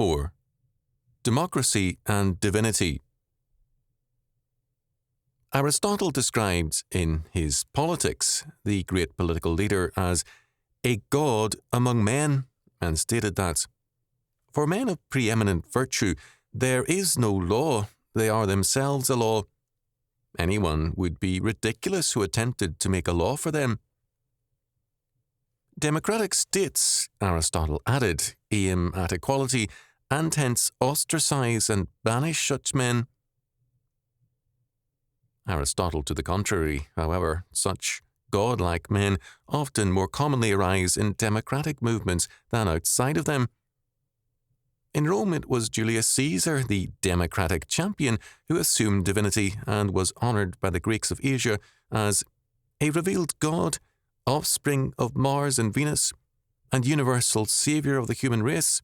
4. Democracy and Divinity. Aristotle described in his Politics the great political leader as a god among men, and stated that, "For men of preeminent virtue, there is no law, they are themselves a law. Anyone would be ridiculous who attempted to make a law for them." Democratic states, Aristotle added, aim at equality, and hence ostracize and banish such men. Aristotle to the contrary, however, such godlike men often more commonly arise in democratic movements than outside of them. In Rome it was Julius Caesar, the democratic champion, who assumed divinity and was honoured by the Greeks of Asia as a revealed god, offspring of Mars and Venus, and universal saviour of the human race.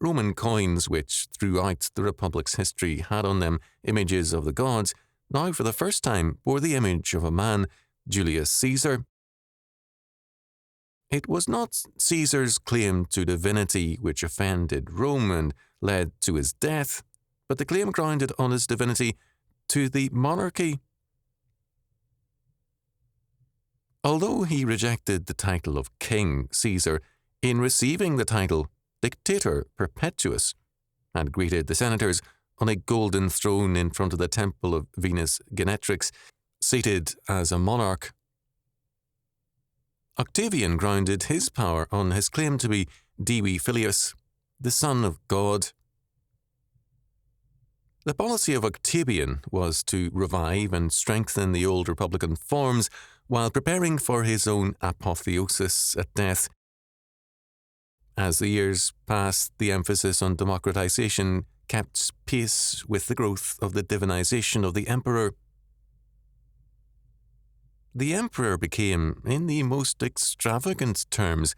Roman coins, which throughout the Republic's history had on them images of the gods, now for the first time bore the image of a man, Julius Caesar. It was not Caesar's claim to divinity which offended Rome and led to his death, but the claim grounded on his divinity to the monarchy. Although he rejected the title of King Caesar, in receiving the title Dictator Perpetuus, and greeted the senators on a golden throne in front of the temple of Venus Genetrix, seated as a monarch. Octavian grounded his power on his claim to be Divi Filius, the Son of God. The policy of Octavian was to revive and strengthen the old republican forms while preparing for his own apotheosis at death. As the years passed, the emphasis on democratization kept pace with the growth of the divinization of the emperor. The emperor became, in the most extravagant terms,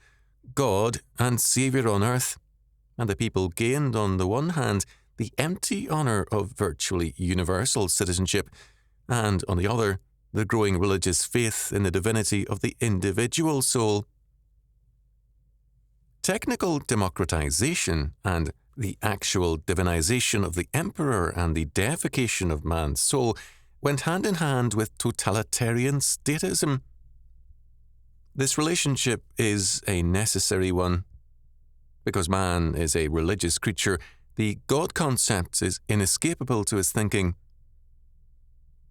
God and Saviour on earth, and the people gained, on the one hand, the empty honour of virtually universal citizenship, and, on the other, the growing religious faith in the divinity of the individual soul. Technical democratization and the actual divinization of the emperor and the deification of man's soul went hand in hand with totalitarian statism. This relationship is a necessary one. Because man is a religious creature, the God concept is inescapable to his thinking.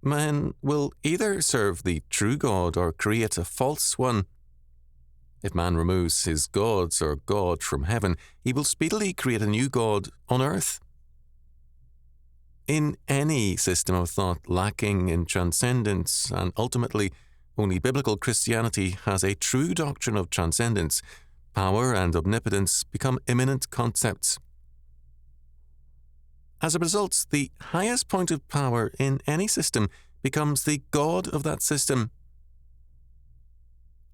Man will either serve the true God or create a false one. If man removes his gods or God from heaven, he will speedily create a new God on earth. In any system of thought lacking in transcendence, and ultimately only biblical Christianity has a true doctrine of transcendence, power and omnipotence become immanent concepts. As a result, the highest point of power in any system becomes the God of that system.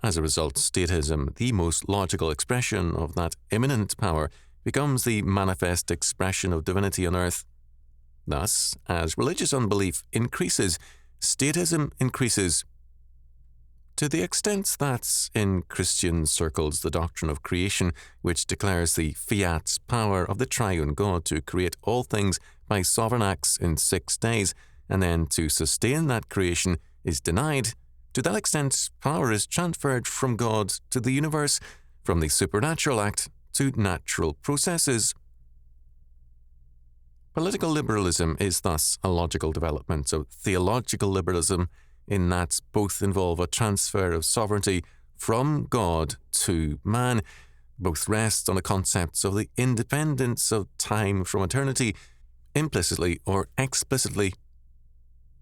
As a result, statism, the most logical expression of that immanent power, becomes the manifest expression of divinity on earth. Thus, as religious unbelief increases, statism increases. To the extent that, in Christian circles, the doctrine of creation, which declares the fiat power of the triune God to create all things by sovereign acts in 6 days, and then to sustain that creation, is denied, to that extent power is transferred from God to the universe, from the supernatural act to natural processes. Political liberalism is thus a logical development of theological liberalism, in that both involve a transfer of sovereignty from God to man, both rest on the concepts of the independence of time from eternity, implicitly or explicitly.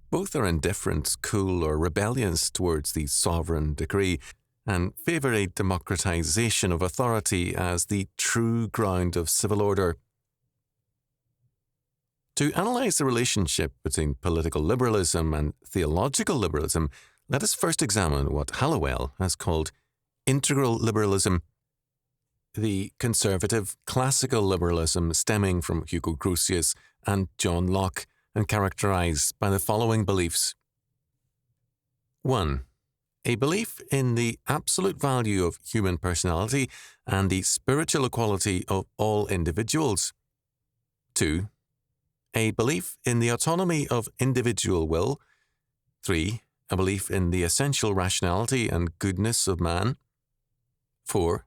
Both are indifferent, cool, or rebellious towards the sovereign decree, and favour a democratization of authority as the true ground of civil order. To analyse the relationship between political liberalism and theological liberalism, let us first examine what Hallowell has called integral liberalism, the conservative classical liberalism stemming from Hugo Grotius and John Locke, and characterised by the following beliefs. 1. A belief in the absolute value of human personality and the spiritual equality of all individuals. 2. A belief in the autonomy of individual will. 3. A belief in the essential rationality and goodness of man. 4.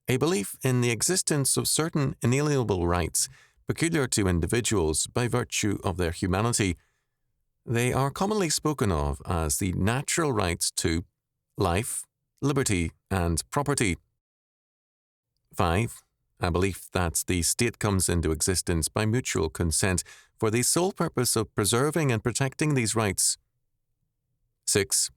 A belief in the existence of certain inalienable rights peculiar to individuals by virtue of their humanity. They are commonly spoken of as the natural rights to life, liberty, and property. 5. A belief that the state comes into existence by mutual consent for the sole purpose of preserving and protecting these rights. 6.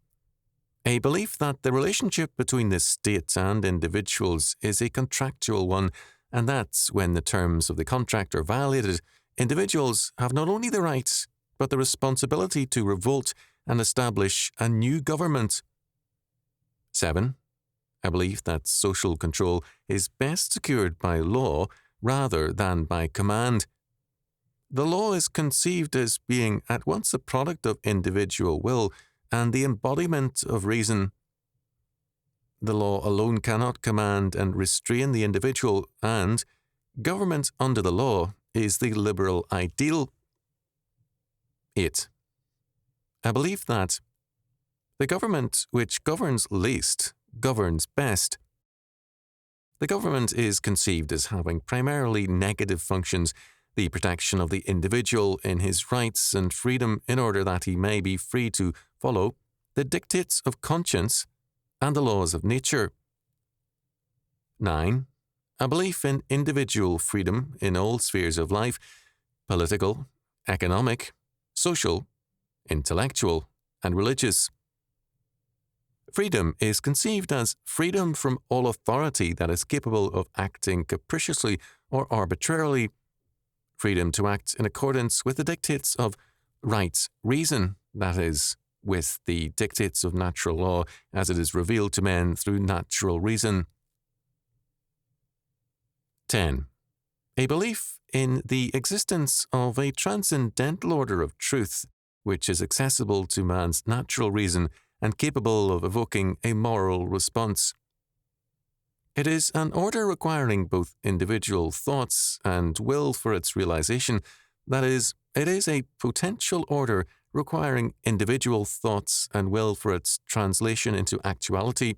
A belief that the relationship between the state and individuals is a contractual one, and that, when the terms of the contract are violated, individuals have not only the right, but the responsibility to revolt and establish a new government. 7. A belief that social control is best secured by law rather than by command. The law is conceived as being at once a product of individual will and the embodiment of reason. The law alone cannot command and restrain the individual, and government under the law is the liberal ideal. 8. A belief that the government which governs least governs best. The government is conceived as having primarily negative functions, the protection of the individual in his rights and freedom in order that he may be free to follow the dictates of conscience and the laws of nature. 9. A belief in individual freedom in all spheres of life, political, economic, social, intellectual, and religious. Freedom is conceived as freedom from all authority that is capable of acting capriciously or arbitrarily, freedom to act in accordance with the dictates of right reason, that is, with the dictates of natural law as it is revealed to men through natural reason. 10. A belief in the existence of a transcendental order of truth, which is accessible to man's natural reason and capable of evoking a moral response. It is an order requiring both individual thoughts and will for its realization. That is, it is a potential order requiring individual thoughts and will for its translation into actuality.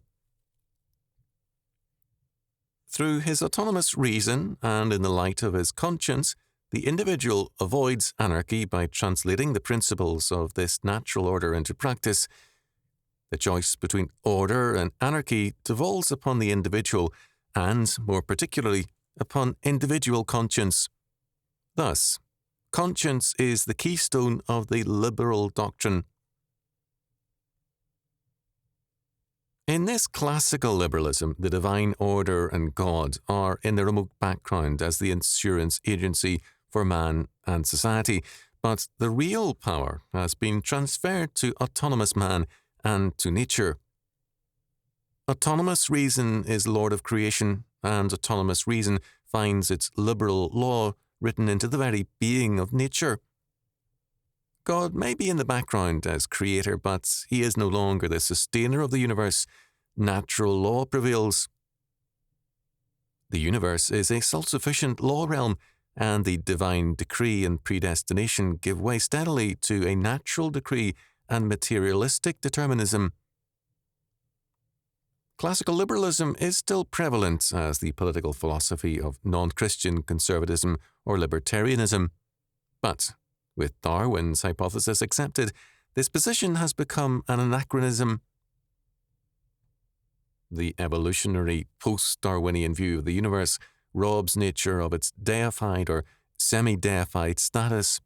Through his autonomous reason and in the light of his conscience, the individual avoids anarchy by translating the principles of this natural order into practice. The choice between order and anarchy devolves upon the individual and, more particularly, upon individual conscience. Thus, conscience is the keystone of the liberal doctrine. In this classical liberalism, the divine order and God are in the remote background as the insurance agency for man and society, but the real power has been transferred to autonomous man and to nature. Autonomous reason is Lord of creation, and autonomous reason finds its liberal law written into the very being of nature. God may be in the background as creator, but he is no longer the sustainer of the universe. Natural law prevails. The universe is a self-sufficient law realm, and the divine decree and predestination give way steadily to a natural decree and materialistic determinism. Classical liberalism is still prevalent as the political philosophy of non-Christian conservatism or libertarianism, but with Darwin's hypothesis accepted, this position has become an anachronism. The evolutionary post-Darwinian view of the universe robs nature of its deified or semi-deified status.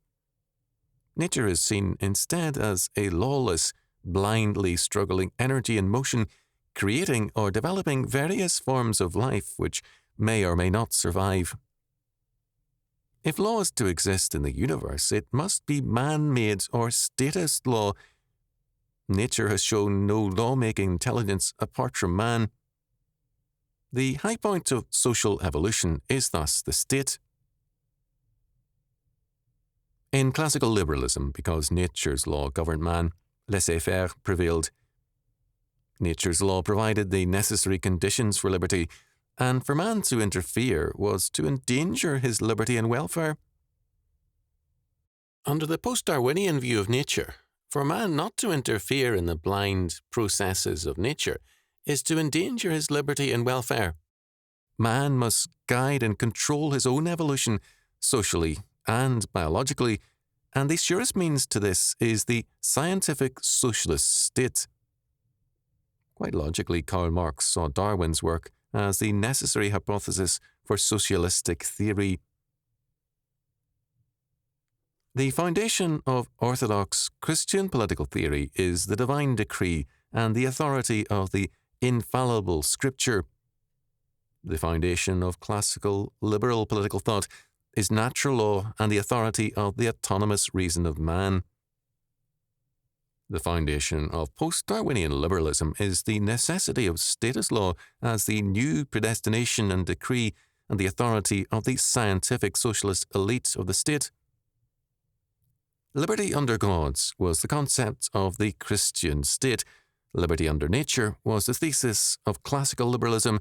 Nature is seen instead as a lawless, blindly struggling energy in motion, creating or developing various forms of life which may or may not survive. If law is to exist in the universe, it must be man-made or statist law. Nature has shown no law-making intelligence apart from man. The high point of social evolution is thus the state. In classical liberalism, because nature's law governed man, laissez-faire prevailed. Nature's law provided the necessary conditions for liberty, and for man to interfere was to endanger his liberty and welfare. Under the post-Darwinian view of nature, for man not to interfere in the blind processes of nature is to endanger his liberty and welfare. Man must guide and control his own evolution, socially and biologically, and the surest means to this is the scientific socialist state. Quite logically, Karl Marx saw Darwin's work as the necessary hypothesis for socialistic theory. The foundation of orthodox Christian political theory is the divine decree and the authority of the infallible Scripture. The foundation of classical liberal political thought is natural law and the authority of the autonomous reason of man. The foundation of post-Darwinian liberalism is the necessity of status law as the new predestination and decree and the authority of the scientific socialist elite of the state. Liberty under gods was the concept of the Christian state. Liberty under nature was the thesis of classical liberalism.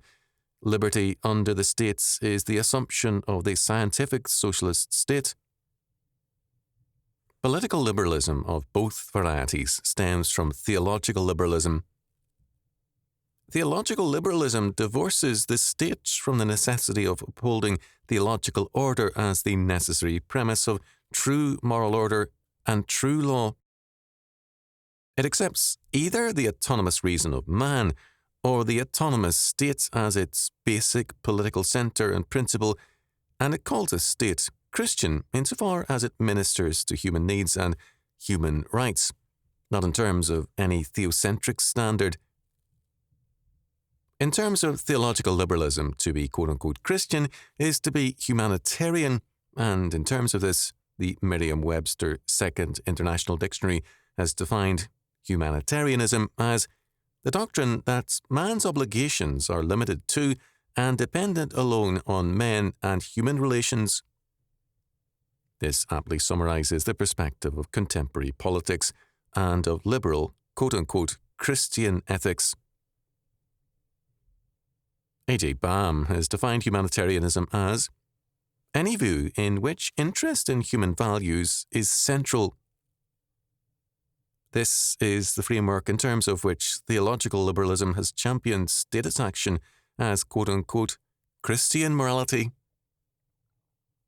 Liberty under the states is the assumption of the scientific socialist state. Political liberalism of both varieties stems from theological liberalism. Theological liberalism divorces the state from the necessity of upholding theological order as the necessary premise of true moral order and true law. It accepts either the autonomous reason of man or the autonomous state as its basic political center and principle, and it calls a state Christian insofar as it ministers to human needs and human rights, not in terms of any theocentric standard. In terms of theological liberalism, to be quote-unquote Christian is to be humanitarian, and in terms of this, the Merriam-Webster Second International Dictionary has defined humanitarianism as the doctrine that man's obligations are limited to and dependent alone on men and human relations. This aptly summarizes the perspective of contemporary politics and of liberal, quote-unquote, Christian ethics. A.J. Baum has defined humanitarianism as any view in which interest in human values is central. This is the framework in terms of which theological liberalism has championed status action as quote-unquote Christian morality.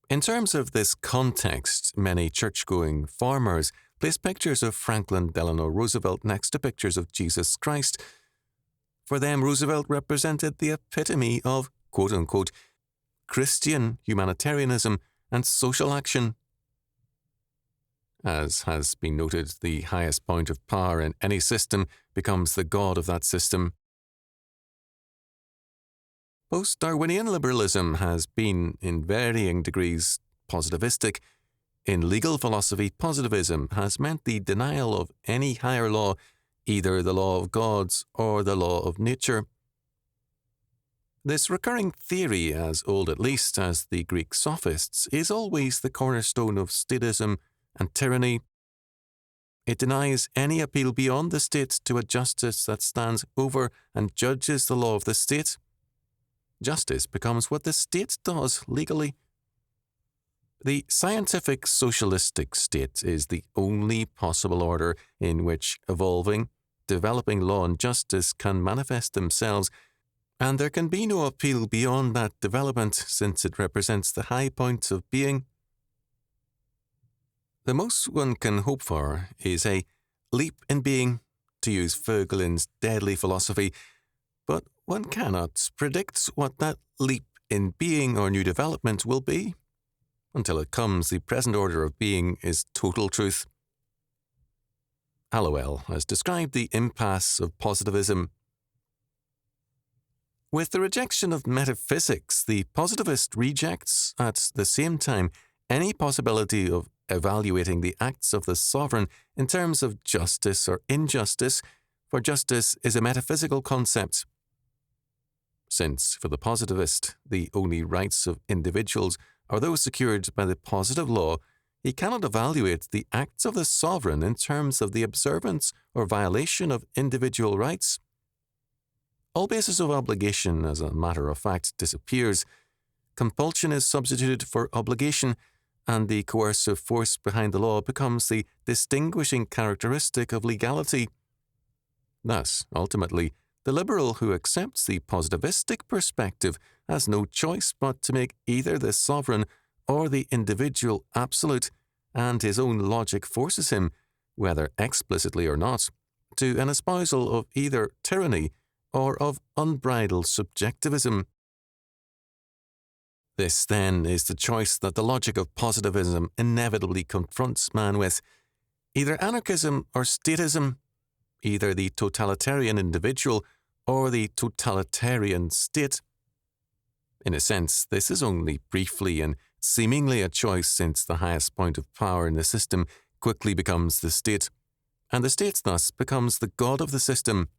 In terms of this context, many church-going farmers place pictures of Franklin Delano Roosevelt next to pictures of Jesus Christ. For them, Roosevelt represented the epitome of quote-unquote Christian humanitarianism and social action. As has been noted, the highest point of power in any system becomes the god of that system. Post-Darwinian liberalism has been, in varying degrees, positivistic. In legal philosophy, positivism has meant the denial of any higher law, either the law of gods or the law of nature. This recurring theory, as old at least as the Greek sophists, is always the cornerstone of statism and tyranny. It denies any appeal beyond the state to a justice that stands over and judges the law of the state. Justice becomes what the state does legally. The scientific socialistic state is the only possible order in which evolving, developing law and justice can manifest themselves, and there can be no appeal beyond that development since it represents the high point of being. The most one can hope for is a leap in being, to use Voegelin's deadly philosophy, but one cannot predict what that leap in being or new development will be. Until it comes, the present order of being is total truth. Hallowell has described the impasse of positivism. With the rejection of metaphysics, the positivist rejects, at the same time, any possibility of evaluating the acts of the sovereign in terms of justice or injustice, for justice is a metaphysical concept. Since, for the positivist, the only rights of individuals are those secured by the positive law, he cannot evaluate the acts of the sovereign in terms of the observance or violation of individual rights. All basis of obligation, as a matter of fact, disappears. Compulsion is substituted for obligation, and the coercive force behind the law becomes the distinguishing characteristic of legality. Thus, ultimately, the liberal who accepts the positivistic perspective has no choice but to make either the sovereign or the individual absolute, and his own logic forces him, whether explicitly or not, to an espousal of either tyranny or of unbridled subjectivism. This, then, is the choice that the logic of positivism inevitably confronts man with: either anarchism or statism, either the totalitarian individual or the totalitarian state. In a sense, this is only briefly and seemingly a choice, since the highest point of power in the system quickly becomes the state, and the state thus becomes the god of the system.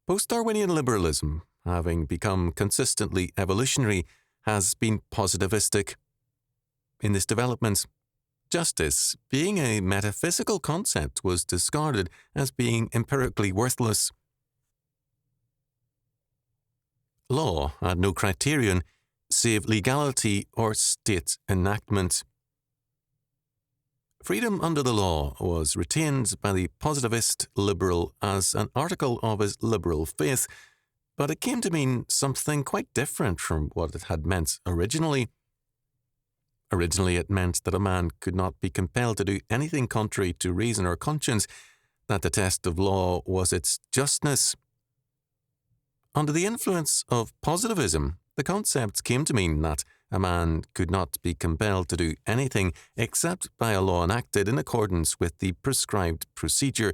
Post-Darwinian liberalism, having become consistently evolutionary, has been positivistic. In this development, justice, being a metaphysical concept, was discarded as being empirically worthless. Law had no criterion save legality or state enactment. Freedom under the law was retained by the positivist liberal as an article of his liberal faith, but it came to mean something quite different from what it had meant originally. Originally, it meant that a man could not be compelled to do anything contrary to reason or conscience, that the test of law was its justness. Under the influence of positivism, the concept came to mean that a man could not be compelled to do anything except by a law enacted in accordance with the prescribed procedure,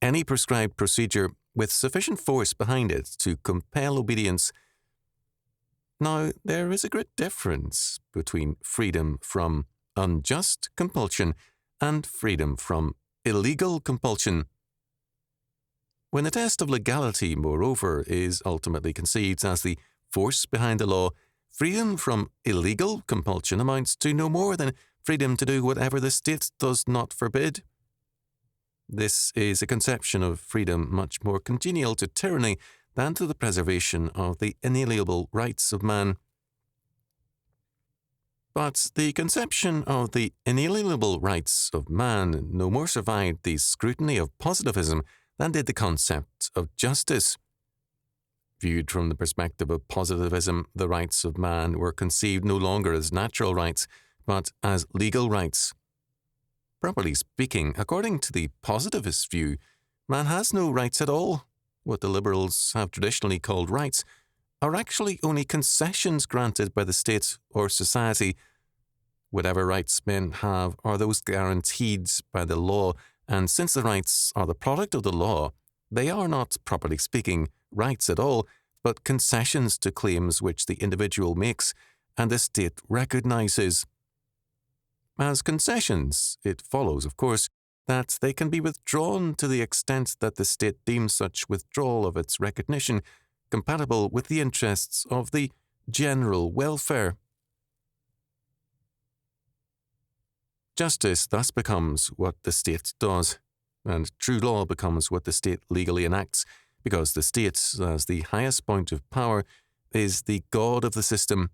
any prescribed procedure with sufficient force behind it to compel obedience. Now, there is a great difference between freedom from unjust compulsion and freedom from illegal compulsion. When the test of legality, moreover, is ultimately conceived as the force behind the law, freedom from illegal compulsion amounts to no more than freedom to do whatever the state does not forbid. This is a conception of freedom much more congenial to tyranny than to the preservation of the inalienable rights of man. But the conception of the inalienable rights of man no more survived the scrutiny of positivism than did the concept of justice. Viewed from the perspective of positivism, the rights of man were conceived no longer as natural rights, but as legal rights. Properly speaking, according to the positivist view, man has no rights at all. What the liberals have traditionally called rights are actually only concessions granted by the state or society. Whatever rights men have are those guaranteed by the law, and since the rights are the product of the law, they are not, properly speaking, rights at all, but concessions to claims which the individual makes and the state recognizes. As concessions, it follows, of course, that they can be withdrawn to the extent that the state deems such withdrawal of its recognition compatible with the interests of the general welfare. Justice thus becomes what the state does, and true law becomes what the state legally enacts, because the state, as the highest point of power, is the god of the system.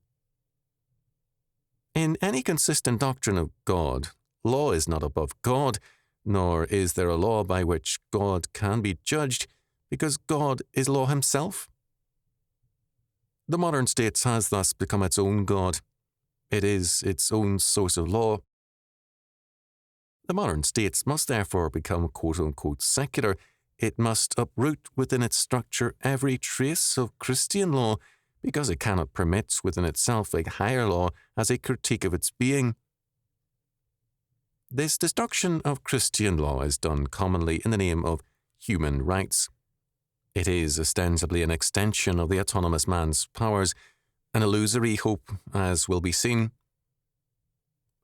In any consistent doctrine of God, law is not above God, nor is there a law by which God can be judged, because God is law himself. The modern state has thus become its own god. It is its own source of law. The modern state must therefore become quote-unquote secular. It must uproot within its structure every trace of Christian law, because it cannot permit within itself a higher law as a critique of its being. This destruction of Christian law is done commonly in the name of human rights. It is ostensibly an extension of the autonomous man's powers, an illusory hope, as will be seen.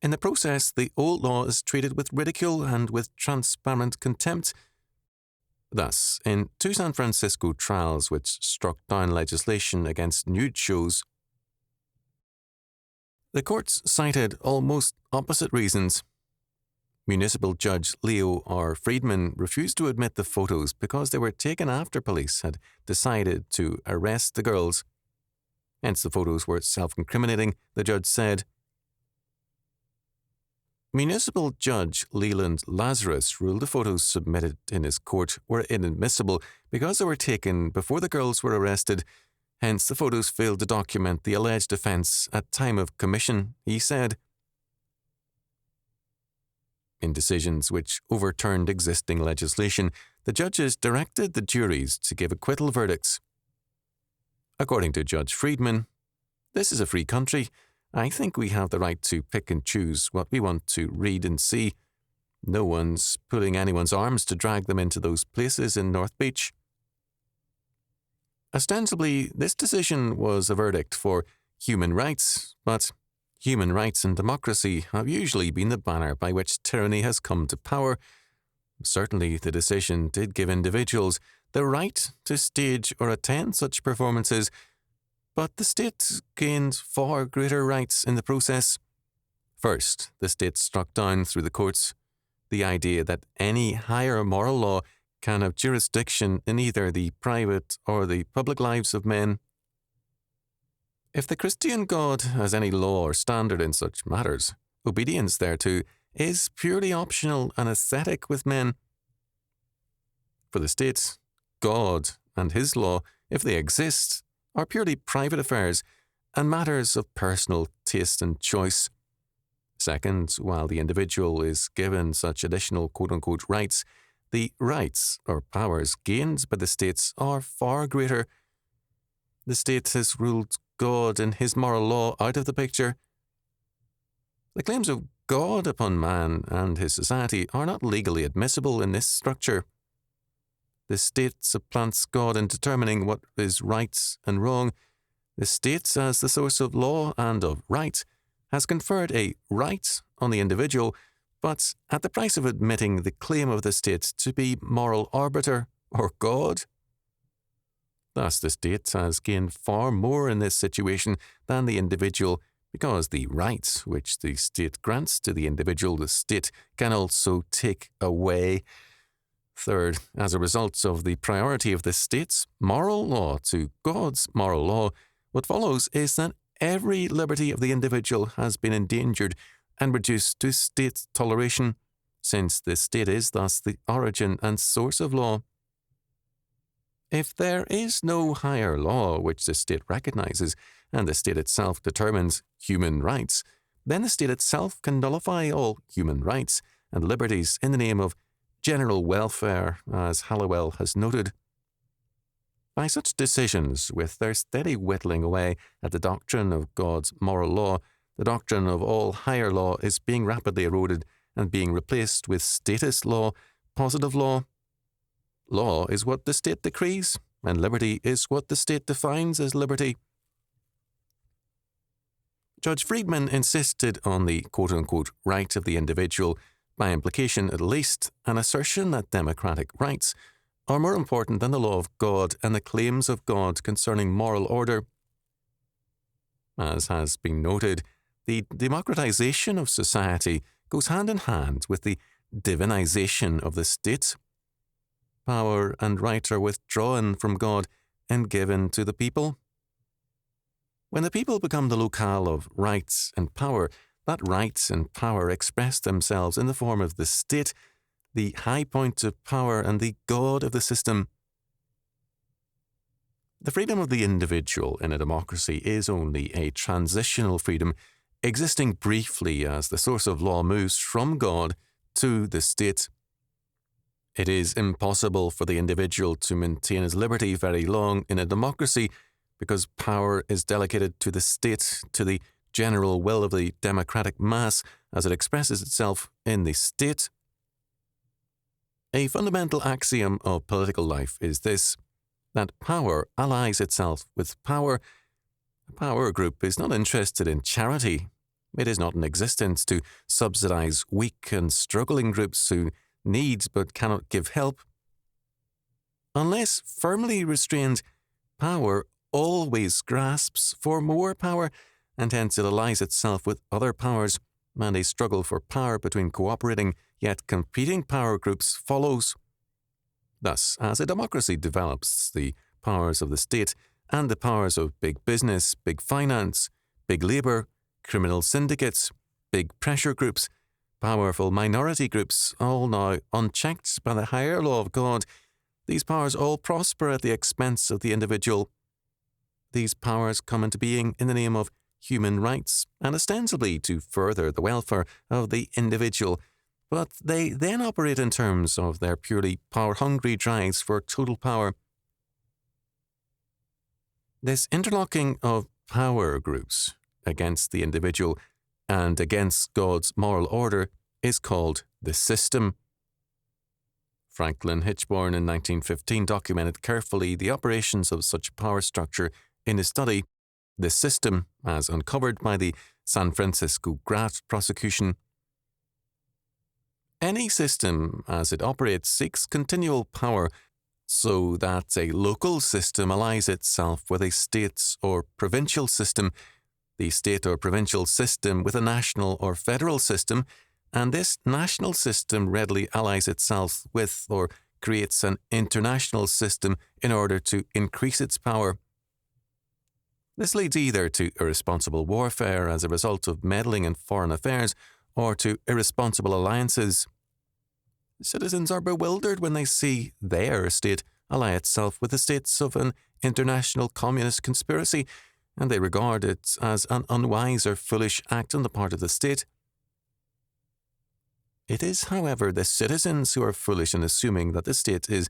In the process, the old law is treated with ridicule and with transparent contempt. Thus, in 2 San Francisco trials which struck down legislation against nude shows, the courts cited almost opposite reasons. Municipal Judge Leo R. Friedman refused to admit the photos because they were taken after police had decided to arrest the girls. Hence the photos were self-incriminating, the judge said. Municipal Judge Leland Lazarus ruled the photos submitted in his court were inadmissible because they were taken before the girls were arrested. Hence the photos failed to document the alleged offence at time of commission, he said. In decisions which overturned existing legislation, the judges directed the juries to give acquittal verdicts. According to Judge Friedman, "This is a free country. I think we have the right to pick and choose what we want to read and see. No one's pulling anyone's arms to drag them into those places in North Beach." Ostensibly, this decision was a verdict for human rights, but human rights and democracy have usually been the banner by which tyranny has come to power. Certainly, the decision did give individuals the right to stage or attend such performances, but the state gained far greater rights in the process. First, the state struck down through the courts the idea that any higher moral law can have jurisdiction in either the private or the public lives of men. If the Christian God has any law or standard in such matters, obedience thereto is purely optional and aesthetic with men. For the state, God and his law, if they exist, are purely private affairs and matters of personal taste and choice. Second, while the individual is given such additional quote-unquote rights, the rights or powers gained by the states are far greater. The state has ruled God and his moral law out of the picture. The claims of God upon man and his society are not legally admissible in this structure. The state supplants God in determining what is right and wrong. The state, as the source of law and of right, has conferred a right on the individual, but at the price of admitting the claim of the state to be moral arbiter or God. Thus, the state has gained far more in this situation than the individual, because the right which the state grants to the individual, the state can also take away. Third, as a result of the priority of the state's moral law to God's moral law, what follows is that every liberty of the individual has been endangered and reduced to state toleration, since the state is thus the origin and source of law. If there is no higher law which the state recognizes, and the state itself determines human rights, then the state itself can nullify all human rights and liberties in the name of general welfare, as Halliwell has noted. By such decisions, with their steady whittling away at the doctrine of God's moral law, the doctrine of all higher law is being rapidly eroded and being replaced with statist law, positive law. Law is what the state decrees, and liberty is what the state defines as liberty. Judge Friedman insisted on the quote-unquote right of the individual, by implication at least, an assertion that democratic rights are more important than the law of God and the claims of God concerning moral order. As has been noted, the democratization of society goes hand in hand with the divinization of the state. Power and right are withdrawn from God and given to the people. When the people become the locale of rights and power, that rights and power express themselves in the form of the state, the high point of power and the God of the system. The freedom of the individual in a democracy is only a transitional freedom, existing briefly as the source of law moves from God to the state. It is impossible for the individual to maintain his liberty very long in a democracy, because power is delegated to the state, to the general will of the democratic mass as it expresses itself in the state. A fundamental axiom of political life is this, that power allies itself with power. A power group is not interested in charity. It is not in existence to subsidize weak and struggling groups who need but cannot give help. Unless firmly restrained, power always grasps for more power, and hence it allies itself with other powers, and a struggle for power between cooperating yet competing power groups follows. Thus, as a democracy develops, the powers of the state and the powers of big business, big finance, big labour, criminal syndicates, big pressure groups, powerful minority groups, all now unchecked by the higher law of God, these powers all prosper at the expense of the individual. These powers come into being in the name of human rights and ostensibly to further the welfare of the individual, but they then operate in terms of their purely power-hungry drives for total power. This interlocking of power groups against the individual and against God's moral order is called the system. Franklin Hitchborn in 1915 documented carefully the operations of such power structure in his study, The System, as uncovered by the San Francisco Graft prosecution. Any system, as it operates, seeks continual power so that a local system allies itself with a state or provincial system, the state or provincial system with a national or federal system, and this national system readily allies itself with or creates an international system in order to increase its power. This leads either to irresponsible warfare as a result of meddling in foreign affairs or to irresponsible alliances. Citizens are bewildered when they see their state ally itself with the states of an international communist conspiracy, and they regard it as an unwise or foolish act on the part of the state. It is, however, the citizens who are foolish in assuming that the state is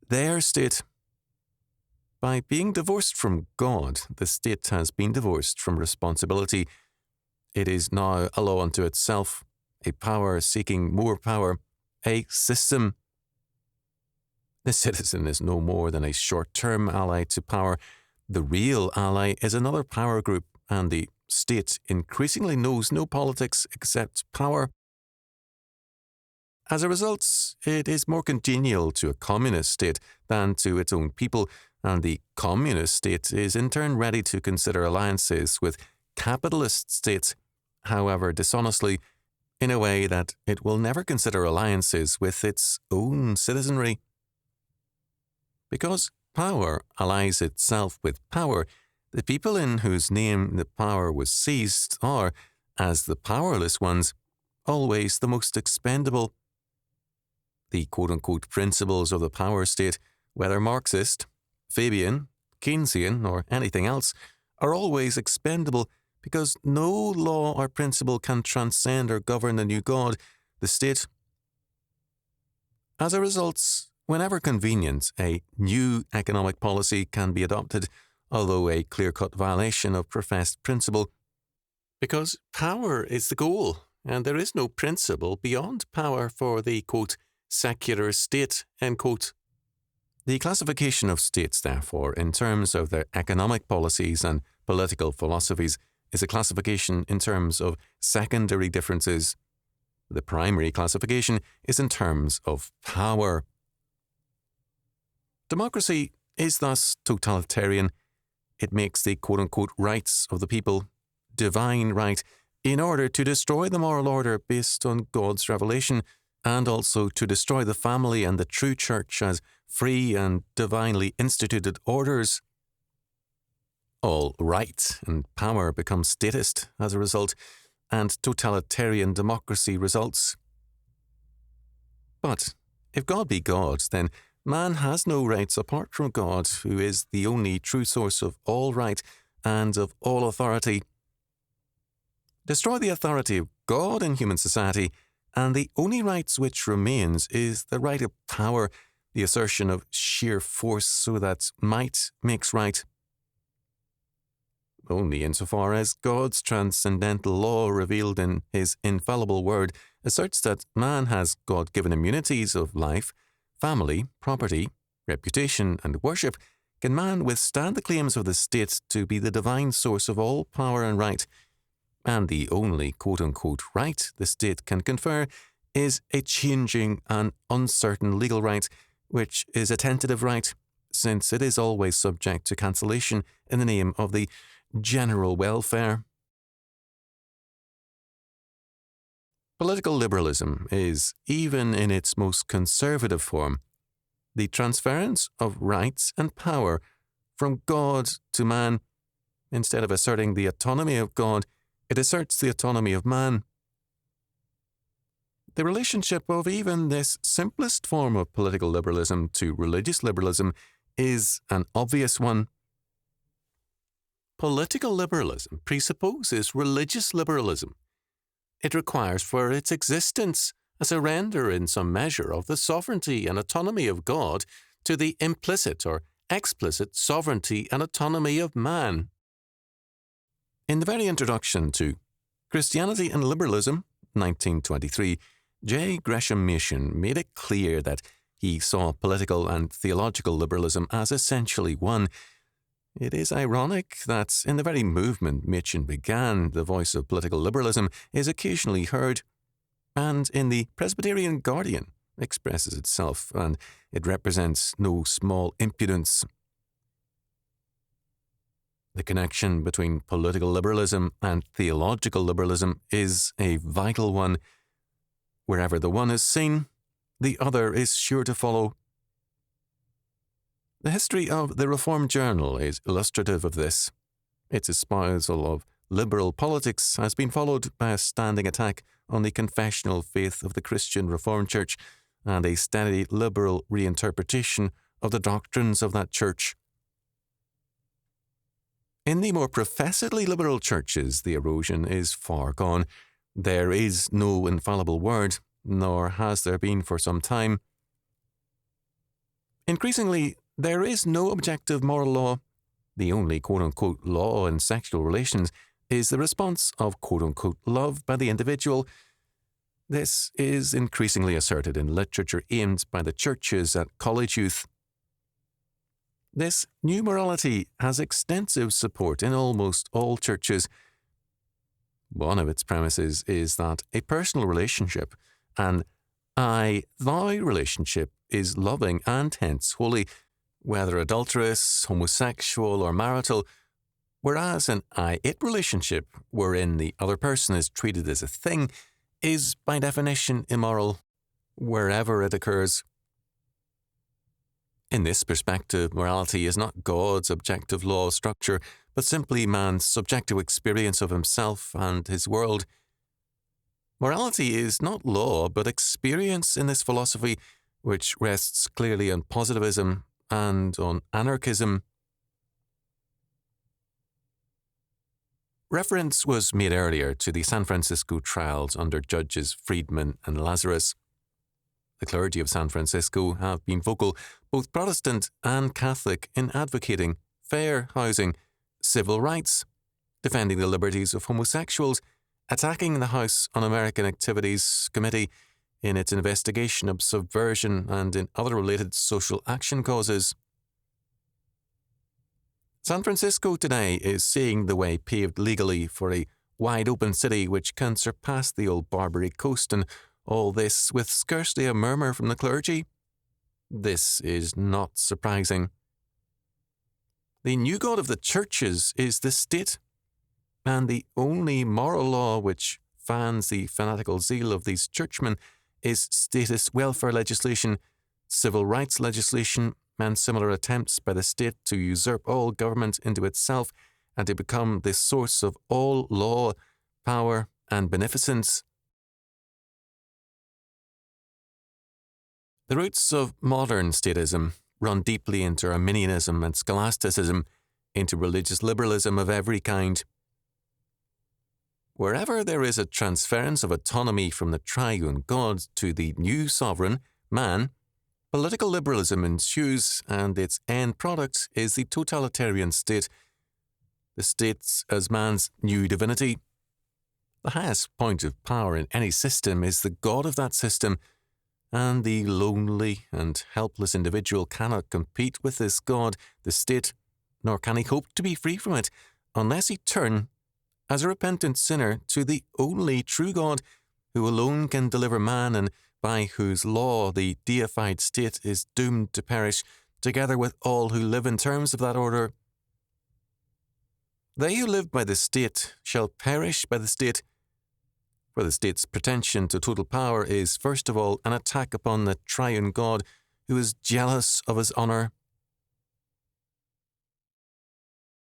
their state. By being divorced from God, the state has been divorced from responsibility. It is now a law unto itself, a power seeking more power, a system. The citizen is no more than a short-term ally to power. The real ally is another power group, and the state increasingly knows no politics except power. As a result, it is more congenial to a communist state than to its own people, and the communist state is in turn ready to consider alliances with capitalist states, however dishonestly, in a way that it will never consider alliances with its own citizenry. Because power allies itself with power, the people in whose name the power was seized are, as the powerless ones, always the most expendable. The quote-unquote principles of the power state, whether Marxist, Fabian, Keynesian, or anything else, are always expendable because no law or principle can transcend or govern the new God, the state. As a result, whenever convenient, a new economic policy can be adopted, although a clear-cut violation of professed principle, because power is the goal, and there is no principle beyond power for the, quote, secular state, end quote. The classification of states, therefore, in terms of their economic policies and political philosophies is a classification in terms of secondary differences. The primary classification is in terms of power. Democracy is thus totalitarian. It makes the quote-unquote rights of the people divine right in order to destroy the moral order based on God's revelation, and also to destroy the family and the true church as free and divinely instituted orders. All right and power become statist as a result, and totalitarian democracy results. But if God be God, then man has no rights apart from God, who is the only true source of all right and of all authority. Destroy the authority of God in human society, and the only rights which remains is the right of power, the assertion of sheer force so that might makes right. Only insofar as God's transcendental law revealed in his infallible word asserts that man has God-given immunities of life, family, property, reputation, and worship, can man withstand the claims of the state to be the divine source of all power and right. And the only quote-unquote right the state can confer is a changing and uncertain legal right, which is a tentative right, since it is always subject to cancellation in the name of the general welfare. Political liberalism is, even in its most conservative form, the transference of rights and power from God to man. Instead of asserting the autonomy of God, it asserts the autonomy of man. The relationship of even this simplest form of political liberalism to religious liberalism is an obvious one. Political liberalism presupposes religious liberalism. It requires for its existence a surrender in some measure of the sovereignty and autonomy of God to the implicit or explicit sovereignty and autonomy of man. In the very introduction to Christianity and Liberalism, 1923, J. Gresham Machen made it clear that he saw political and theological liberalism as essentially one. It is ironic that in the very movement Machen began, the voice of political liberalism is occasionally heard, and in the Presbyterian Guardian expresses itself, and it represents no small impudence. The connection between political liberalism and theological liberalism is a vital one. Wherever the one is seen, the other is sure to follow. The history of the Reformed Journal is illustrative of this. Its espousal of liberal politics has been followed by a standing attack on the confessional faith of the Christian Reformed Church and a steady liberal reinterpretation of the doctrines of that church. In the more professedly liberal churches, the erosion is far gone. There is no infallible word, nor has there been for some time. Increasingly, there is no objective moral law. The only quote-unquote law in sexual relations is the response of quote-unquote love by the individual. This is increasingly asserted in literature aimed by the churches at college youth. This new morality has extensive support in almost all churches. One of its premises is that a personal relationship, an I-thou relationship, is loving and hence holy, whether adulterous, homosexual, or marital, whereas an I-it relationship, wherein the other person is treated as a thing, is by definition immoral, wherever it occurs. In this perspective, morality is not God's objective law structure, but simply man's subjective experience of himself and his world. Morality is not law, but experience in this philosophy, which rests clearly on positivism and on anarchism. Reference was made earlier to the San Francisco trials under Judges Friedman and Lazarus. The clergy of San Francisco have been vocal, both Protestant and Catholic, in advocating fair housing, civil rights, defending the liberties of homosexuals, attacking the House Un-American Activities Committee in its investigation of subversion and in other related social action causes. San Francisco today is seeing the way paved legally for a wide-open city which can surpass the old Barbary Coast, and all this with scarcely a murmur from the clergy. This is not surprising. The new god of the churches is the state, and the only moral law which fans the fanatical zeal of these churchmen is status welfare legislation, civil rights legislation, and similar attempts by the state to usurp all government into itself and to become the source of all law, power, and beneficence. The roots of modern statism run deeply into Arminianism and scholasticism, into religious liberalism of every kind. Wherever there is a transference of autonomy from the triune God to the new sovereign, man, political liberalism ensues, and its end product is the totalitarian state. The state as man's new divinity. The highest point of power in any system is the God of that system, and the lonely and helpless individual cannot compete with this God, the state, nor can he hope to be free from it, unless he turn, as a repentant sinner, to the only true God, who alone can deliver man, and by whose law the deified state is doomed to perish, together with all who live in terms of that order. They who live by the state shall perish by the state. For the state's pretension to total power is, first of all, an attack upon the triune God who is jealous of his honour